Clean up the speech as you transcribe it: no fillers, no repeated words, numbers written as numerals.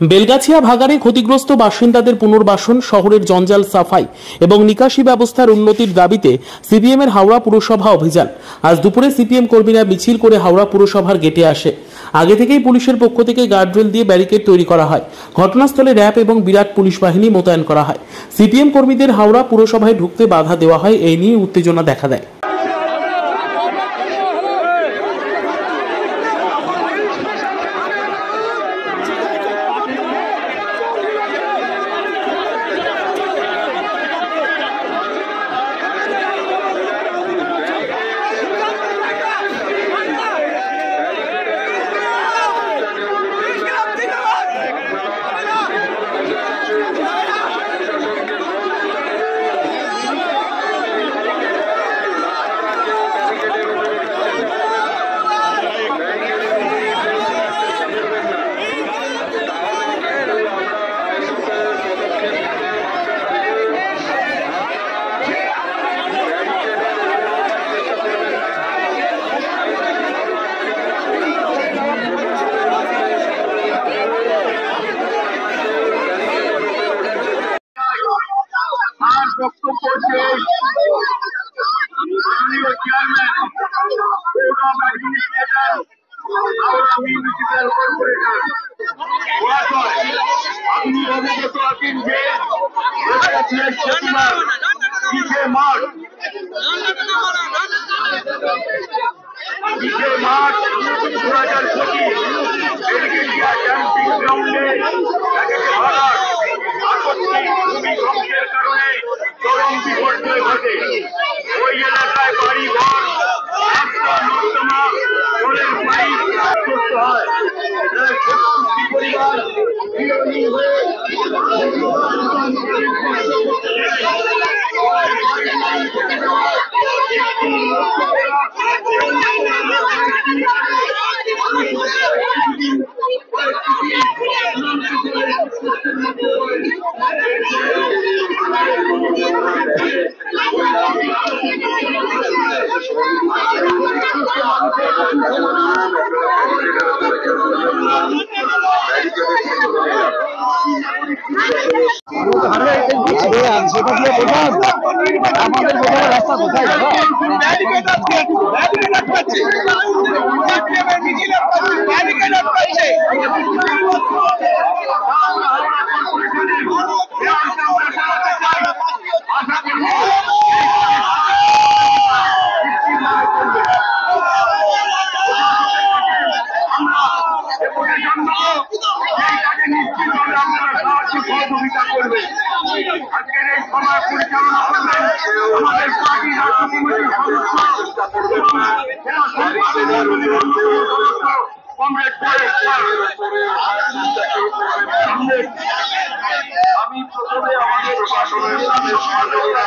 বেলগাছিয়া ভাগাড়ে ক্ষতিগ্রস্ত বাসিন্দাদের পুনর্বাসন, শহরের জঞ্জাল সাফাই এবং নিকাশি ব্যবস্থার উন্নতির দাবিতে সিপিএম এর হাওড়া পুরসভা অভিযান। আজ দুপুরে সিপিএম কর্মীরা মিছিল করে হাওড়া পুরসভার গেটে আসে। আগে থেকেই পুলিশের পক্ষ থেকে গার্ডরেল দিয়ে ব্যারিকেড তৈরি করা হয়। ঘটনাস্থলে র্যাব এবং বিরাট পুলিশ বাহিনী মোতায়েন করা হয়। সিপিএম কর্মীদের হাওড়া পুরসভায় ঢুকতে বাধা দেওয়া হয়, এই নিয়ে উত্তেজনা দেখা দেয়। বক্তব্য মাননীয় chairman board of administrator Howrah municipal corporation. আপনি অবগত আছেন যে শনিবার 20 মার্চ 2025 বেলগেছিয়া ক্যাম্পিং গ্রাউন্ডে ভূমিকম্পের কারণে চরম বিপর্যয় ঘটে। ওই এলাকায় বাড়ি ঘর, রাস্তা, নর্দমা, জলের পাইপ নষ্ট হয়। পরিবার বিরোধী হয়ে আমাদের রাস্তা কোথায় সহযোগিতা করবে। আজকের এই সভা পরিচালনা করবেন আমাদের পার্টির রাজ্য কমিটির সদস্য কমরেড আমি প্রথমে আমাদের প্রশাসনের সাথে সহযোগিতা